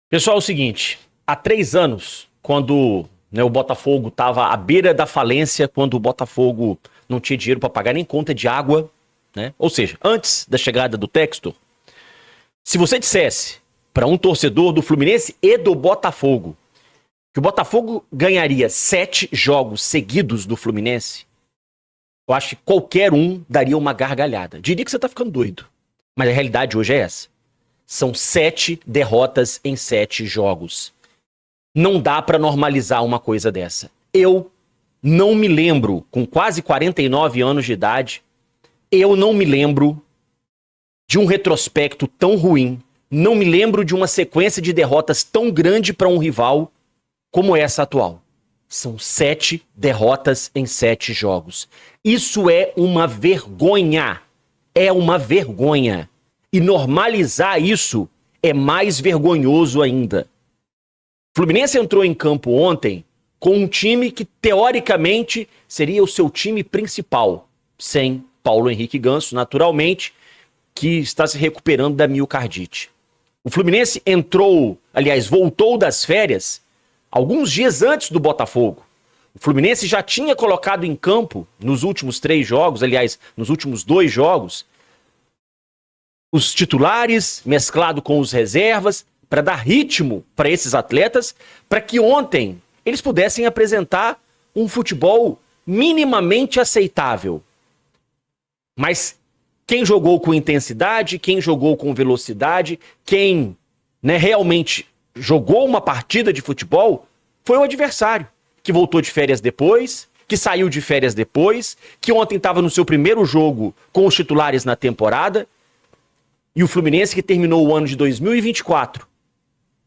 Pessoal, é o seguinte, há 3 anos, quando o Botafogo estava à beira da falência, quando o Botafogo não tinha dinheiro para pagar nem conta de água, né? Ou seja, antes da chegada do Textor, se você dissesse para um torcedor do Fluminense e do Botafogo que o Botafogo ganharia 7 jogos seguidos do Fluminense, eu acho que qualquer um daria uma gargalhada. Diria que você tá ficando doido. Mas a realidade hoje é essa. São 7 derrotas em 7 jogos. Não dá pra normalizar uma coisa dessa. Eu não me lembro, com quase 49 anos de idade, eu não me lembro de um retrospecto tão ruim, não me lembro de uma sequência de derrotas tão grande pra um rival como essa atual. São 7 derrotas em 7 jogos. Isso é uma vergonha. É uma vergonha. E normalizar isso é mais vergonhoso ainda. O Fluminense entrou em campo ontem com um time que, teoricamente, seria o seu time principal, sem Paulo Henrique Ganso, naturalmente, que está se recuperando da miocardite. O Fluminense voltou das férias alguns dias antes do Botafogo. O Fluminense já tinha colocado em campo, nos últimos 3 jogos, nos últimos 2 jogos, os titulares mesclado com os reservas, para dar ritmo para esses atletas, para que ontem eles pudessem apresentar um futebol minimamente aceitável. Mas quem jogou com intensidade, quem jogou com velocidade, quem realmente jogou uma partida de futebol, foi o adversário, que voltou de férias depois, que saiu de férias depois, que ontem estava no seu primeiro jogo com os titulares na temporada. E o Fluminense, que terminou o ano de 2024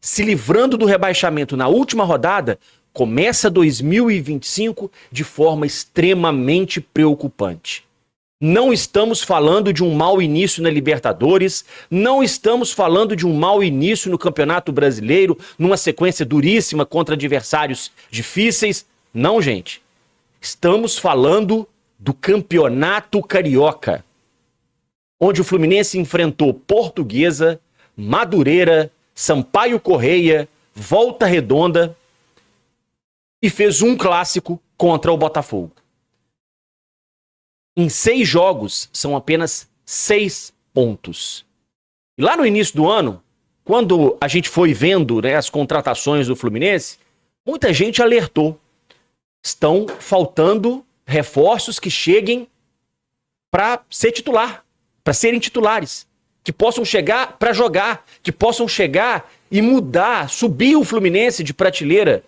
se livrando do rebaixamento na última rodada, começa 2025 de forma extremamente preocupante. Não estamos falando de um mau início na Libertadores, não estamos falando de um mau início no Campeonato Brasileiro, numa sequência duríssima contra adversários difíceis. Não, gente. Estamos falando do Campeonato Carioca, onde o Fluminense enfrentou Portuguesa, Madureira, Sampaio Correia, Volta Redonda e fez um clássico contra o Botafogo. Em 6 jogos, são apenas 6 pontos. E lá no início do ano, quando a gente foi vendo as contratações do Fluminense, muita gente alertou. Estão faltando reforços que cheguem para ser titular, para serem titulares, que possam chegar para jogar, que possam chegar e mudar, subir o Fluminense de prateleira.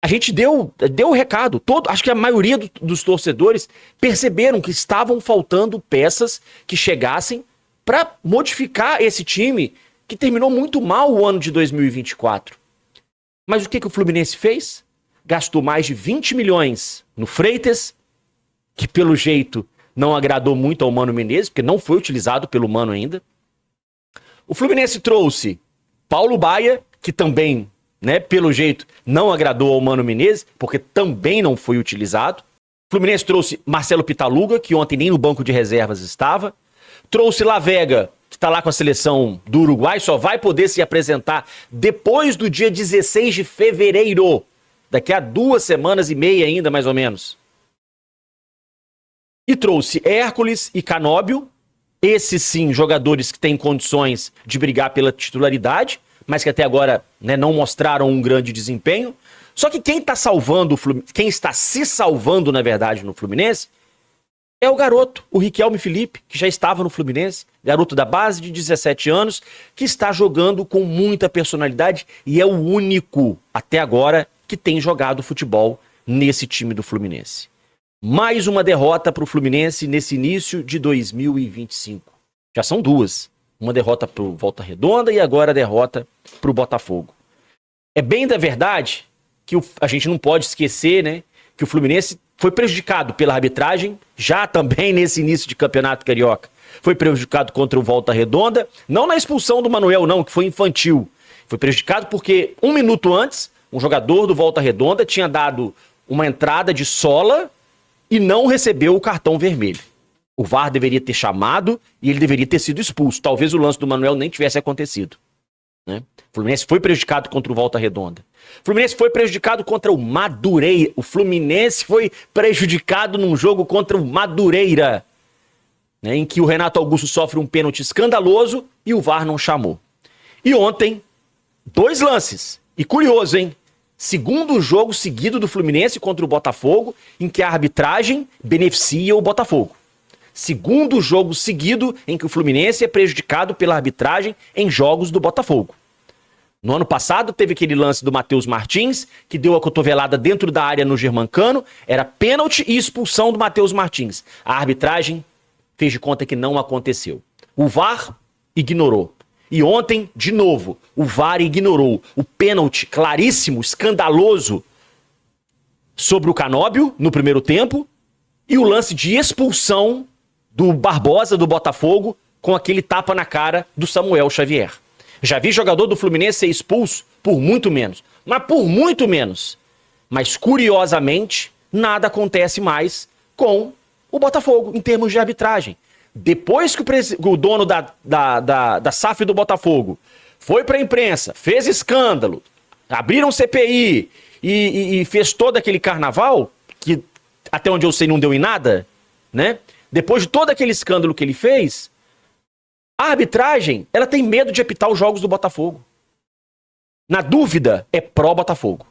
A gente deu o recado. Acho que a maioria dos torcedores perceberam que estavam faltando peças que chegassem para modificar esse time que terminou muito mal o ano de 2024. Mas o que o Fluminense fez? Gastou mais de 20 milhões no Freitas, que pelo jeito não agradou muito ao Mano Menezes, porque não foi utilizado pelo Mano ainda. O Fluminense trouxe Paulo Baia, que também, pelo jeito, não agradou ao Mano Menezes, porque também não foi utilizado. O Fluminense trouxe Marcelo Pitaluga, que ontem nem no banco de reservas estava. Trouxe Lavega, que está lá com a seleção do Uruguai, só vai poder se apresentar depois do dia 16 de fevereiro. Daqui a 2 semanas e meia ainda, mais ou menos. E trouxe Hércules e Canóbio, esses sim, jogadores que têm condições de brigar pela titularidade, mas que até agora não mostraram um grande desempenho. Só que quem está se salvando, na verdade, no Fluminense, é o garoto, o Riquelme Felipe, que já estava no Fluminense, garoto da base de 17 anos, que está jogando com muita personalidade e é o único, até agora, que tem jogado futebol nesse time do Fluminense. Mais uma derrota para o Fluminense nesse início de 2025. Já são 2. Uma derrota para o Volta Redonda e agora a derrota para o Botafogo. É bem da verdade que a gente não pode esquecer que o Fluminense foi prejudicado pela arbitragem, já também nesse início de Campeonato Carioca. Foi prejudicado contra o Volta Redonda, não na expulsão do Manuel não, que foi infantil. Foi prejudicado porque 1 minuto antes, um jogador do Volta Redonda tinha dado uma entrada de sola e não recebeu o cartão vermelho. O VAR deveria ter chamado e ele deveria ter sido expulso. Talvez o lance do Manuel nem tivesse acontecido. né? O Fluminense foi prejudicado contra o Volta Redonda. O Fluminense foi prejudicado contra o Madureira. O Fluminense foi prejudicado num jogo contra o Madureira, né, em que o Renato Augusto sofre um pênalti escandaloso e o VAR não chamou. E ontem, 2 lances. E curioso, hein? Segundo jogo seguido do Fluminense contra o Botafogo, em que a arbitragem beneficia o Botafogo. Segundo jogo seguido em que o Fluminense é prejudicado pela arbitragem em jogos do Botafogo. No ano passado teve aquele lance do Matheus Martins, que deu a cotovelada dentro da área no Germancano, era pênalti e expulsão do Matheus Martins. A arbitragem fez de conta que não aconteceu. O VAR ignorou. E ontem, de novo, o VAR ignorou o pênalti claríssimo, escandaloso sobre o Canóbio no primeiro tempo e o lance de expulsão do Barbosa do Botafogo com aquele tapa na cara do Samuel Xavier. Já vi jogador do Fluminense ser expulso por muito menos. Mas por muito menos. Mas, curiosamente, nada acontece mais com o Botafogo em termos de arbitragem. Depois que o dono da SAF do Botafogo foi para a imprensa, fez escândalo, abriram CPI e fez todo aquele carnaval, que até onde eu sei não deu em nada, né? Depois de todo aquele escândalo que ele fez, a arbitragem, ela tem medo de apitar os jogos do Botafogo. Na dúvida, é pró-Botafogo.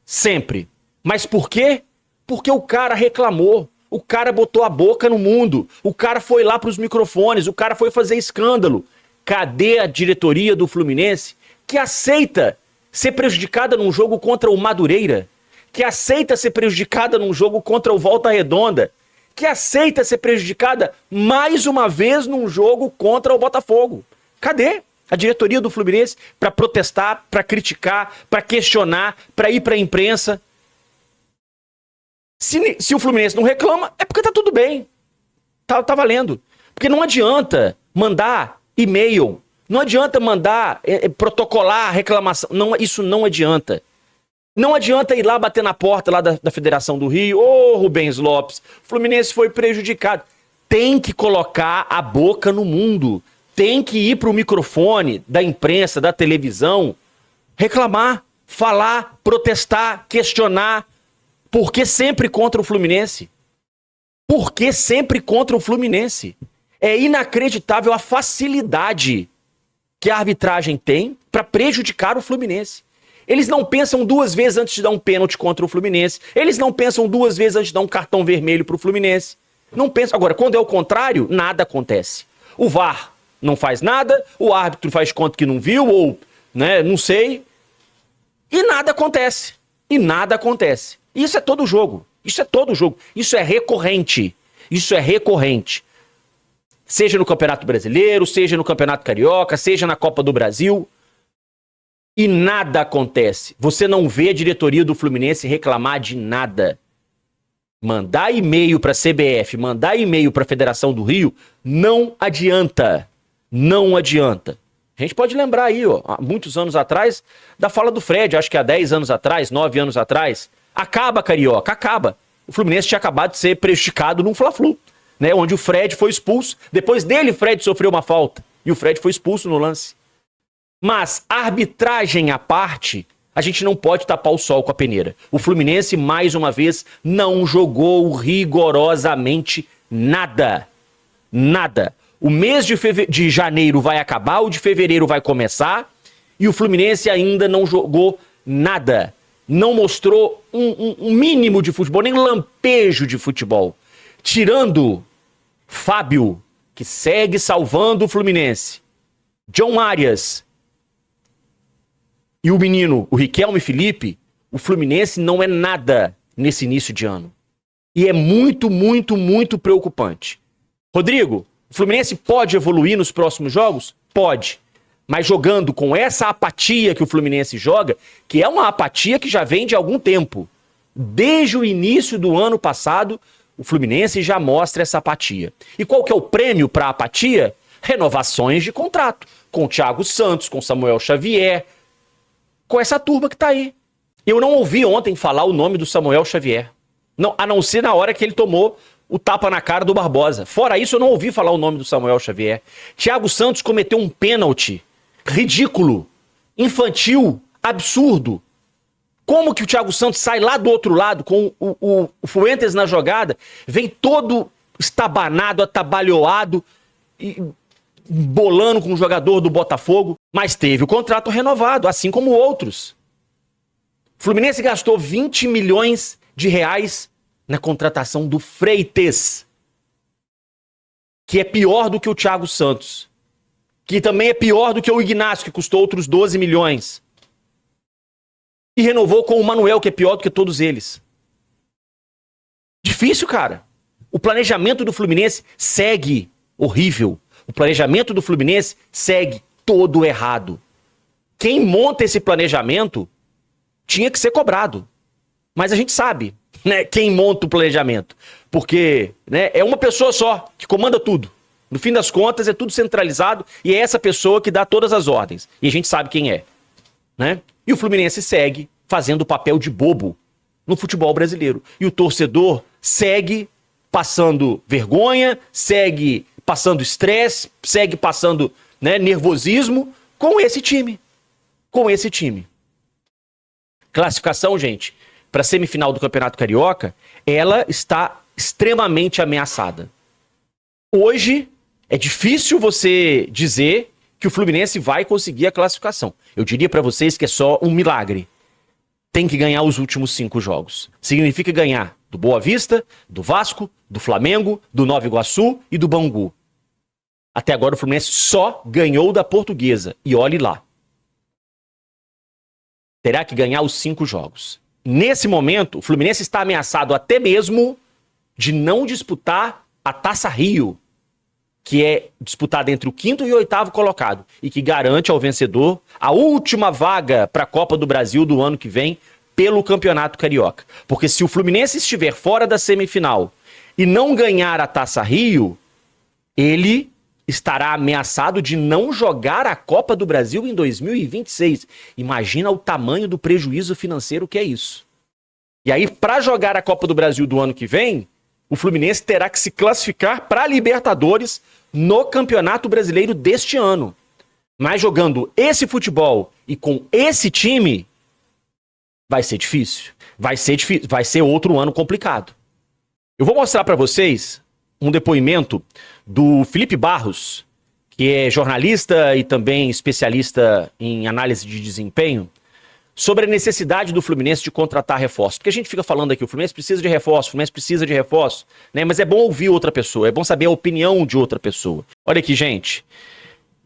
Sempre. Mas por quê? Porque o cara reclamou. O cara botou a boca no mundo. O cara foi lá pros microfones. O cara foi fazer escândalo. Cadê a diretoria do Fluminense que aceita ser prejudicada num jogo contra o Madureira? Que aceita ser prejudicada num jogo contra o Volta Redonda? Que aceita ser prejudicada mais uma vez num jogo contra o Botafogo? Cadê a diretoria do Fluminense para protestar, para criticar, para questionar, para ir para a imprensa? Se o Fluminense não reclama, é porque tá tudo bem. Tá valendo. Porque não adianta mandar e-mail, não adianta mandar protocolar reclamação. Não, isso não adianta. Não adianta ir lá bater na porta lá da Federação do Rio. Ô, Rubens Lopes, o Fluminense foi prejudicado. Tem que colocar a boca no mundo. Tem que ir pro microfone da imprensa, da televisão, reclamar, falar, protestar, questionar. Por que sempre contra o Fluminense? Por que sempre contra o Fluminense? É inacreditável a facilidade que a arbitragem tem para prejudicar o Fluminense. Eles não pensam 2 vezes antes de dar um pênalti contra o Fluminense. Eles não pensam 2 vezes antes de dar um cartão vermelho pro Fluminense. Não pensam. Agora, quando é o contrário, nada acontece. O VAR não faz nada, o árbitro faz conta que não viu, ou, né, não sei. E nada acontece. E nada acontece. Isso é todo jogo. Isso é todo jogo. Isso é recorrente. Isso é recorrente. Seja no Campeonato Brasileiro, seja no Campeonato Carioca, seja na Copa do Brasil. E nada acontece. Você não vê a diretoria do Fluminense reclamar de nada. Mandar e-mail para a CBF, mandar e-mail para a Federação do Rio, não adianta. Não adianta. A gente pode lembrar aí, ó, há muitos anos atrás, da fala do Fred, acho que há 10 anos atrás, 9 anos atrás. Acaba, Carioca, acaba. O Fluminense tinha acabado de ser prejudicado num Fla-Flu, né, onde o Fred foi expulso. Depois dele, o Fred sofreu uma falta. E o Fred foi expulso no lance. Mas, arbitragem à parte, a gente não pode tapar o sol com a peneira. O Fluminense, mais uma vez, não jogou rigorosamente nada. Nada. O mês de janeiro vai acabar, o de fevereiro vai começar, e o Fluminense ainda não jogou nada. Não mostrou um mínimo de futebol, nem lampejo de futebol. Tirando Fábio, que segue salvando o Fluminense, John Arias e o menino, o Riquelme Felipe, o Fluminense não é nada nesse início de ano. E é muito, muito, muito preocupante. Rodrigo, o Fluminense pode evoluir nos próximos jogos? Pode. Mas jogando com essa apatia que o Fluminense joga, que é uma apatia que já vem de algum tempo. Desde o início do ano passado, o Fluminense já mostra essa apatia. E qual que é o prêmio para a apatia? Renovações de contrato. Com o Thiago Santos, com o Samuel Xavier, com essa turma que tá aí. Eu não ouvi ontem falar o nome do Samuel Xavier. Não, a não ser na hora que ele tomou o tapa na cara do Barbosa. Fora isso, eu não ouvi falar o nome do Samuel Xavier. Thiago Santos cometeu um pênalti ridículo infantil, absurdo. Como que o Thiago Santos sai lá do outro lado com o Fuentes na jogada, vem todo estabanado, atabalhoado, e bolando com o jogador do Botafogo, mas teve o contrato renovado, assim como outros. O Fluminense gastou 20 milhões de reais na contratação do Freitas, que é pior do que o Thiago Santos, que também é pior do que o Ignacio, que custou outros 12 milhões. E renovou com o Manuel, que é pior do que todos eles. Difícil, cara. O planejamento do Fluminense segue horrível. O planejamento do Fluminense segue todo errado. Quem monta esse planejamento tinha que ser cobrado. Mas a gente sabe, né, quem monta o planejamento. Porque, né, é uma pessoa só que comanda tudo. No fim das contas, é tudo centralizado e é essa pessoa que dá todas as ordens. E a gente sabe quem é, né? E o Fluminense segue fazendo o papel de bobo no futebol brasileiro. E o torcedor segue passando vergonha, segue passando estresse, segue passando, né, nervosismo com esse time. Com esse time. Classificação, gente, para a semifinal do Campeonato Carioca, ela está extremamente ameaçada. Hoje é difícil você dizer que o Fluminense vai conseguir a classificação. Eu diria para vocês que é só um milagre. Tem que ganhar os últimos 5 jogos. Significa ganhar do Boa Vista, do Vasco, do Flamengo, do Nova Iguaçu e do Bangu. Até agora o Fluminense só ganhou da Portuguesa. E olhe lá. Terá que ganhar os 5 jogos. Nesse momento, o Fluminense está ameaçado até mesmo de não disputar a Taça Rio, que é disputada entre o 5º e o 8º colocado, e que garante ao vencedor a última vaga para a Copa do Brasil do ano que vem pelo Campeonato Carioca. Porque se o Fluminense estiver fora da semifinal e não ganhar a Taça Rio, ele estará ameaçado de não jogar a Copa do Brasil em 2026. Imagina o tamanho do prejuízo financeiro que é isso. E aí, para jogar a Copa do Brasil do ano que vem, o Fluminense terá que se classificar para a Libertadores no Campeonato Brasileiro deste ano. Mas jogando esse futebol e com esse time, vai ser difícil. Vai ser difícil. Vai ser outro ano complicado. Eu vou mostrar para vocês um depoimento do Felipe Barros, que é jornalista e também especialista em análise de desempenho, sobre a necessidade do Fluminense de contratar reforços. Porque a gente fica falando aqui, o Fluminense precisa de reforço, o Fluminense precisa de reforço, né? Mas é bom ouvir outra pessoa, é bom saber a opinião de outra pessoa. Olha aqui, gente.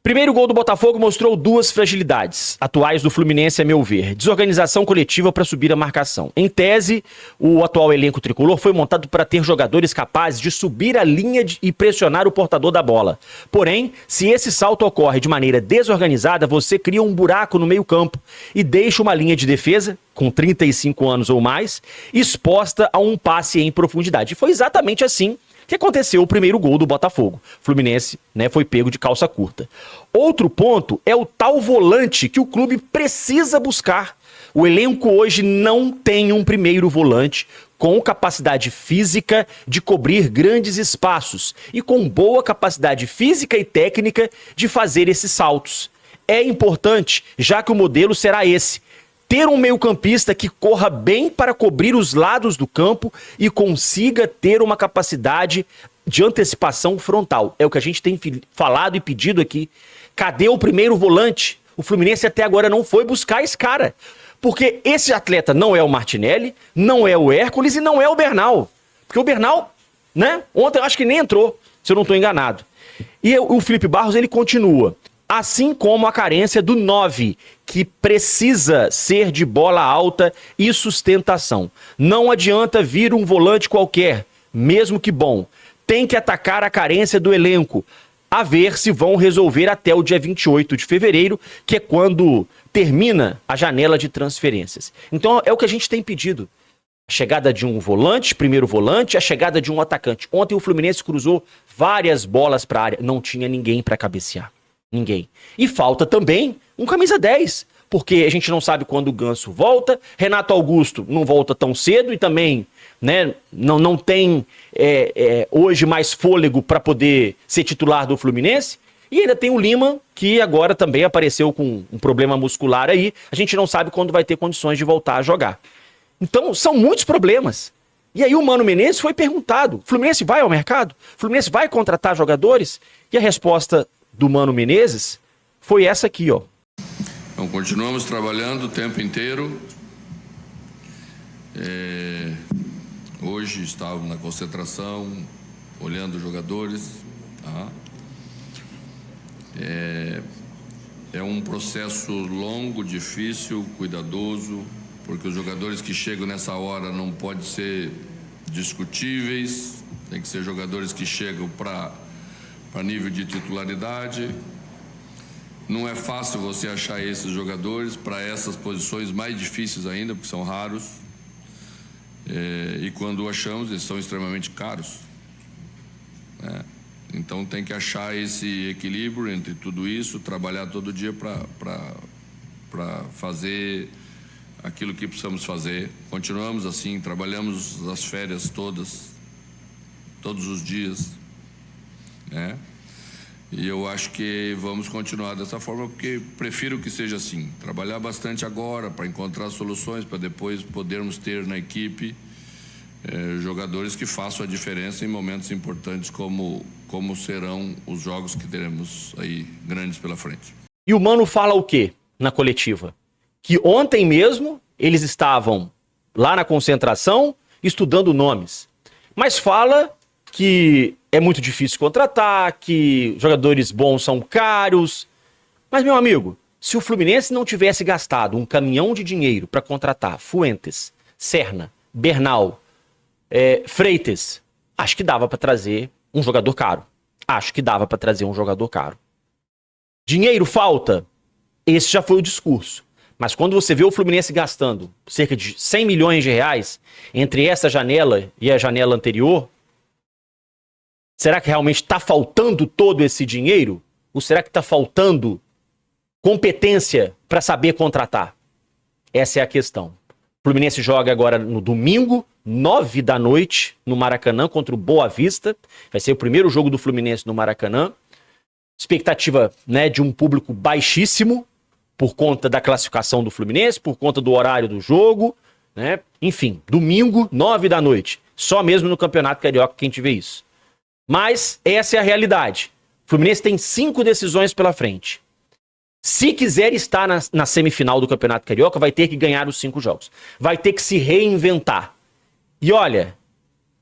Primeiro gol do Botafogo mostrou 2 fragilidades atuais do Fluminense, a meu ver. Desorganização coletiva para subir a marcação. Em tese, o atual elenco tricolor foi montado para ter jogadores capazes de subir a linha e pressionar o portador da bola. Porém, se esse salto ocorre de maneira desorganizada, você cria um buraco no meio-campo e deixa uma linha de defesa, com 35 anos ou mais, exposta a um passe em profundidade. E foi exatamente assim que aconteceu o primeiro gol do Botafogo. O Fluminense, né, foi pego de calça curta. Outro ponto é o tal volante que o clube precisa buscar. O elenco hoje não tem um primeiro volante com capacidade física de cobrir grandes espaços e com boa capacidade física e técnica de fazer esses saltos. É importante, já que o modelo será esse: ter um meio-campista que corra bem para cobrir os lados do campo e consiga ter uma capacidade de antecipação frontal. É o que a gente tem falado e pedido aqui. Cadê o primeiro volante? O Fluminense até agora não foi buscar esse cara. Porque esse atleta não é o Martinelli, não é o Hércules e não é o Bernal. Porque o Bernal, né, ontem eu acho que nem entrou, se eu não estou enganado. E o Felipe Barros, ele continua. Assim como a carência do 9, que precisa ser de bola alta e sustentação. Não adianta vir um volante qualquer, mesmo que bom. Tem que atacar a carência do elenco. A ver se vão resolver até o dia 28 de fevereiro, que é quando termina a janela de transferências. Então é o que a gente tem pedido. A chegada de um volante, primeiro volante, a chegada de um atacante. Ontem o Fluminense cruzou várias bolas para a área. Não tinha ninguém para cabecear. Ninguém. E falta também um camisa 10, porque a gente não sabe quando o Ganso volta, Renato Augusto não volta tão cedo e também, né, não tem hoje mais fôlego para poder ser titular do Fluminense. E ainda tem o Lima, que agora também apareceu com um problema muscular aí. A gente não sabe quando vai ter condições de voltar a jogar. Então, são muitos problemas. E aí o Mano Menezes foi perguntado, Fluminense vai ao mercado? Fluminense vai contratar jogadores? E a resposta do Mano Menezes foi essa aqui, ó. Então, continuamos trabalhando o tempo inteiro. Hoje estávamos na concentração, olhando os jogadores. Tá? É um processo longo, difícil, cuidadoso, porque os jogadores que chegam nessa hora não podem ser discutíveis, tem que ser jogadores que chegam para nível de titularidade. Não é fácil você achar esses jogadores para essas posições mais difíceis ainda, porque são raros. E quando achamos, eles são extremamente caros. Então tem que achar esse equilíbrio entre tudo isso, trabalhar todo dia para fazer aquilo que precisamos fazer. Continuamos assim, trabalhamos as férias todos os dias, né? E eu acho que vamos continuar dessa forma, porque prefiro que seja assim. Trabalhar bastante agora para encontrar soluções, para depois podermos ter na equipe jogadores que façam a diferença em momentos importantes como serão os jogos que teremos aí grandes pela frente. E o Mano fala o quê na coletiva? Que ontem mesmo eles estavam lá na concentração estudando nomes. Mas fala que é muito difícil contratar, que jogadores bons são caros. Mas, meu amigo, se o Fluminense não tivesse gastado um caminhão de dinheiro para contratar Fuentes, Serna, Bernal, Freitas, acho que dava para trazer um jogador caro. Acho que dava para trazer um jogador caro. Dinheiro falta? Esse já foi o discurso. Mas quando você vê o Fluminense gastando cerca de 100 milhões de reais entre essa janela e a janela anterior, será que realmente está faltando todo esse dinheiro? Ou será que está faltando competência para saber contratar? Essa é a questão. O Fluminense joga agora no domingo, 9 da noite, no Maracanã, contra o Boa Vista. Vai ser o primeiro jogo do Fluminense no Maracanã. Expectativa, né, de um público baixíssimo, por conta da classificação do Fluminense, por conta do horário do jogo, né? Enfim, domingo, 9 da noite. Só mesmo no Campeonato Carioca que a gente vê isso. Mas essa é a realidade. O Fluminense tem 5 decisões pela frente. Se quiser estar na semifinal do Campeonato Carioca, vai ter que ganhar os 5 jogos. Vai ter que se reinventar. E olha,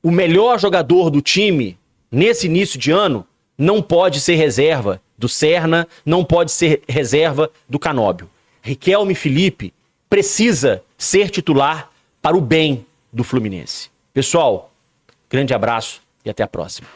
o melhor jogador do time, nesse início de ano, não pode ser reserva do Serna, não pode ser reserva do Canóbio. Riquelme Felipe precisa ser titular para o bem do Fluminense. Pessoal, grande abraço e até a próxima.